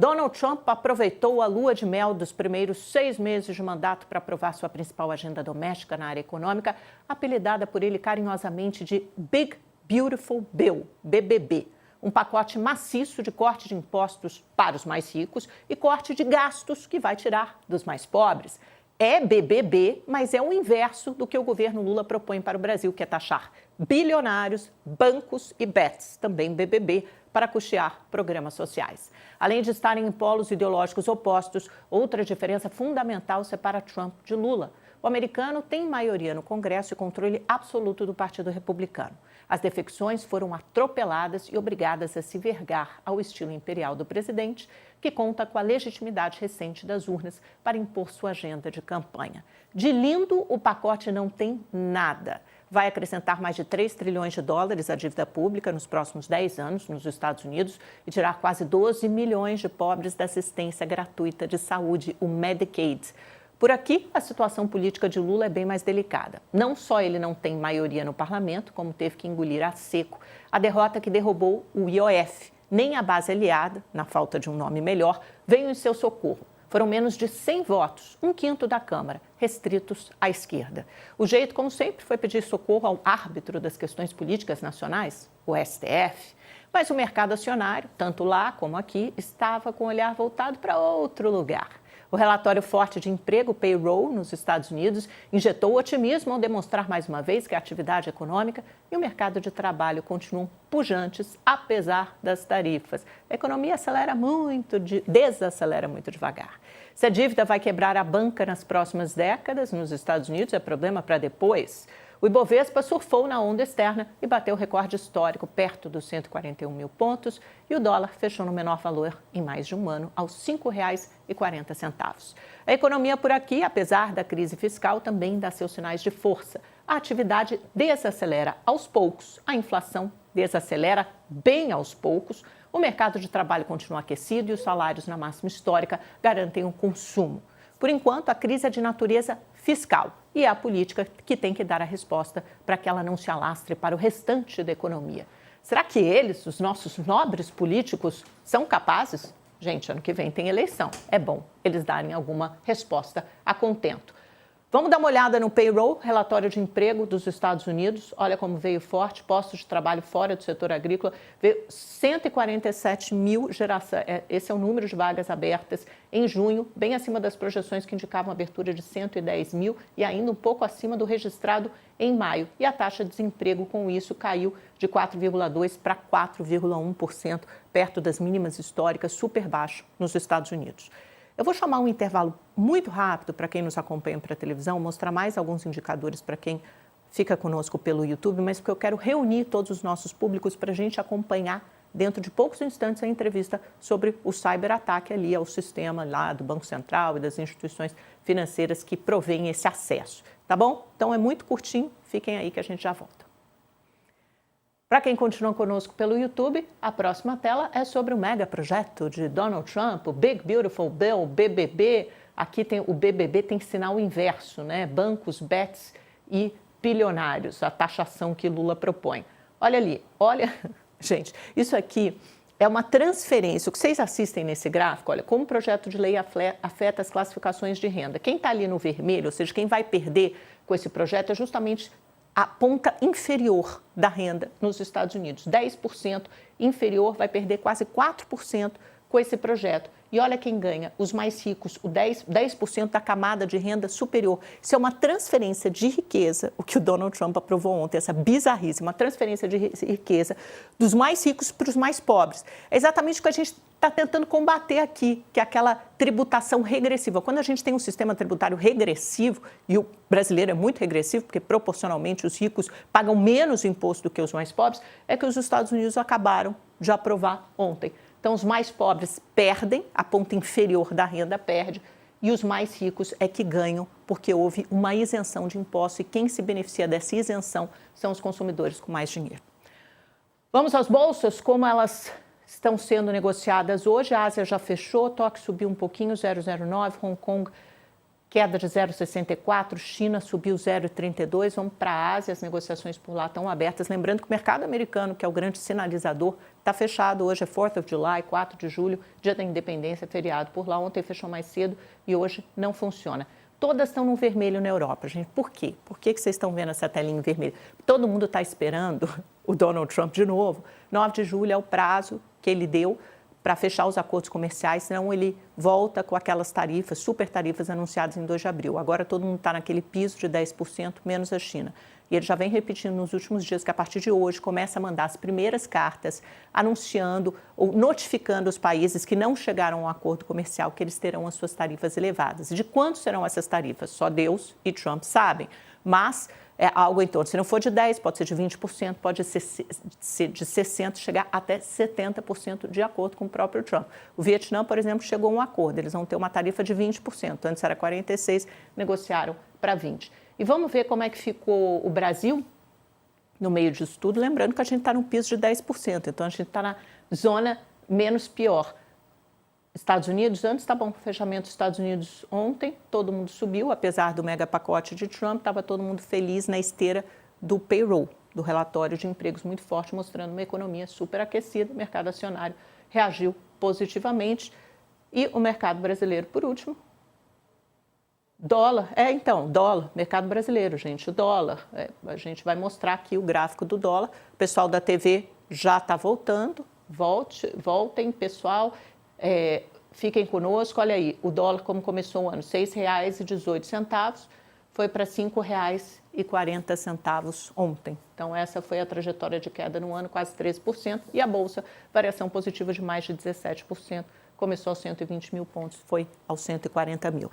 Donald Trump aproveitou a lua de mel dos primeiros 6 meses de mandato para aprovar sua principal agenda doméstica na área econômica, apelidada por ele carinhosamente de Big Beautiful Bill, BBB. Um pacote maciço de corte de impostos para os mais ricos e corte de gastos que vai tirar dos mais pobres. É BBB, mas é o inverso do que o governo Lula propõe para o Brasil, que é taxar bilionários, bancos e bets, também BBB, para custear programas sociais. Além de estarem em polos ideológicos opostos, outra diferença fundamental separa Trump de Lula. O americano tem maioria no Congresso e controle absoluto do Partido Republicano. As defecções foram atropeladas e obrigadas a se vergar ao estilo imperial do presidente, que conta com a legitimidade recente das urnas para impor sua agenda de campanha. De lindo, o pacote não tem nada. Vai acrescentar mais de 3 trilhões de dólares à dívida pública nos próximos 10 anos nos Estados Unidos e tirar quase 12 milhões de pobres da assistência gratuita de saúde, o Medicaid. Por aqui, a situação política de Lula é bem mais delicada. Não só ele não tem maioria no parlamento, como teve que engolir a seco a derrota que derrubou o IOF. Nem a base aliada, na falta de um nome melhor, veio em seu socorro. Foram menos de 100 votos, 1/5 da Câmara, restritos à esquerda. O jeito, como sempre, foi pedir socorro ao árbitro das questões políticas nacionais, o STF. Mas o mercado acionário, tanto lá como aqui, estava com o olhar voltado para outro lugar. O relatório forte de emprego, payroll, nos Estados Unidos, injetou otimismo ao demonstrar mais uma vez que a atividade econômica e o mercado de trabalho continuam pujantes, apesar das tarifas. A economia desacelera muito devagar. Se a dívida vai quebrar a banca nas próximas décadas, nos Estados Unidos é problema para depois. O Ibovespa surfou na onda externa e bateu recorde histórico perto dos 141 mil pontos e o dólar fechou no menor valor em mais de um ano, aos R$ 5,40. A economia por aqui, apesar da crise fiscal, também dá seus sinais de força. A atividade desacelera aos poucos, a inflação desacelera bem aos poucos, o mercado de trabalho continua aquecido e os salários na máxima histórica garantem o consumo. Por enquanto, a crise é de natureza fiscal e é a política que tem que dar a resposta para que ela não se alastre para o restante da economia. Será que eles, os nossos nobres políticos, são capazes? Gente, ano que vem tem eleição. É bom eles darem alguma resposta a contento. Vamos dar uma olhada no payroll, relatório de emprego dos Estados Unidos. Olha como veio forte, postos de trabalho fora do setor agrícola. Veio 147 mil geração. Esse é o número de vagas abertas em junho, bem acima das projeções que indicavam abertura de 110 mil e ainda um pouco acima do registrado em maio. E a taxa de desemprego, com isso, caiu de 4,2% para 4,1%, perto das mínimas históricas, super baixo nos Estados Unidos. Eu vou chamar um intervalo muito rápido para quem nos acompanha pela televisão, mostrar mais alguns indicadores para quem fica conosco pelo YouTube, mas porque eu quero reunir todos os nossos públicos para a gente acompanhar dentro de poucos instantes a entrevista sobre o cyberataque ali ao sistema lá do Banco Central e das instituições financeiras que provêm esse acesso, tá bom? Então é muito curtinho, fiquem aí que a gente já volta. Para quem continua conosco pelo YouTube, a próxima tela é sobre o mega projeto de Donald Trump, o Big Beautiful Bill, BBB. Aqui tem o BBB tem sinal inverso, né? Bancos, bets e bilionários, a taxação que Lula propõe. Olha ali, olha, gente, isso aqui é uma transferência. O que vocês assistem nesse gráfico, olha, como o projeto de lei afeta as classificações de renda. Quem está ali no vermelho, ou seja, quem vai perder com esse projeto é justamente a ponta inferior da renda nos Estados Unidos. 10% inferior vai perder quase 4% com esse projeto. E olha quem ganha, os mais ricos, o 10% da camada de renda superior. Isso é uma transferência de riqueza, o que o Donald Trump aprovou ontem, essa bizarrice, uma transferência de riqueza dos mais ricos para os mais pobres. É exatamente o que a gente está tentando combater aqui, que é aquela tributação regressiva. Quando a gente tem um sistema tributário regressivo, e o brasileiro é muito regressivo, porque proporcionalmente os ricos pagam menos imposto do que os mais pobres, é que os Estados Unidos acabaram de aprovar ontem. Então, os mais pobres perdem, a ponta inferior da renda perde, e os mais ricos é que ganham, porque houve uma isenção de imposto, e quem se beneficia dessa isenção são os consumidores com mais dinheiro. Vamos às bolsas, como elas estão sendo negociadas hoje. A Ásia já fechou, Tóquio subiu um pouquinho, 0,09, Hong Kong queda de 0,64, China subiu 0,32, vamos para a Ásia, as negociações por lá estão abertas. Lembrando que o mercado americano, que é o grande sinalizador, está fechado. Hoje é 4th of July, 4 de julho, dia da independência, feriado por lá. Ontem fechou mais cedo e hoje não funciona. Todas estão no vermelho na Europa, gente. Por quê? Por que vocês estão vendo essa telinha em vermelho? Todo mundo está esperando o Donald Trump de novo. 9 de julho é o prazo que ele deu para fechar os acordos comerciais, senão ele volta com aquelas tarifas, super tarifas anunciadas em 2 de abril. Agora todo mundo está naquele piso de 10%, menos a China. E ele já vem repetindo nos últimos dias que a partir de hoje começa a mandar as primeiras cartas anunciando ou notificando os países que não chegaram a um acordo comercial que eles terão as suas tarifas elevadas. De quanto serão essas tarifas? Só Deus e Trump sabem. Mas é algo em torno, se não for de 10%, pode ser de 20%, pode ser de 60%, chegar até 70% de acordo com o próprio Trump. O Vietnã, por exemplo, chegou a um acordo, eles vão ter uma tarifa de 20%, antes era 46%, negociaram para 20%. E vamos ver como é que ficou o Brasil no meio disso tudo, lembrando que a gente está no piso de 10%, então a gente está na zona menos pior. Estados Unidos, antes está bom, fechamento dos Estados Unidos ontem, todo mundo subiu, apesar do mega pacote de Trump, estava todo mundo feliz na esteira do payroll, do relatório de empregos muito forte, mostrando uma economia super aquecida, o mercado acionário reagiu positivamente. E o mercado brasileiro, por último, dólar, dólar, mercado brasileiro, gente, o dólar, a gente vai mostrar aqui o gráfico do dólar, o pessoal da TV já está voltando, voltem, pessoal. Fiquem conosco, olha aí, o dólar como começou o ano, R$ 6,18, foi para R$ 5,40 ontem. Então essa foi a trajetória de queda no ano, quase 13%, e a Bolsa, variação positiva de mais de 17%, começou aos 120 mil pontos, foi aos 140 mil.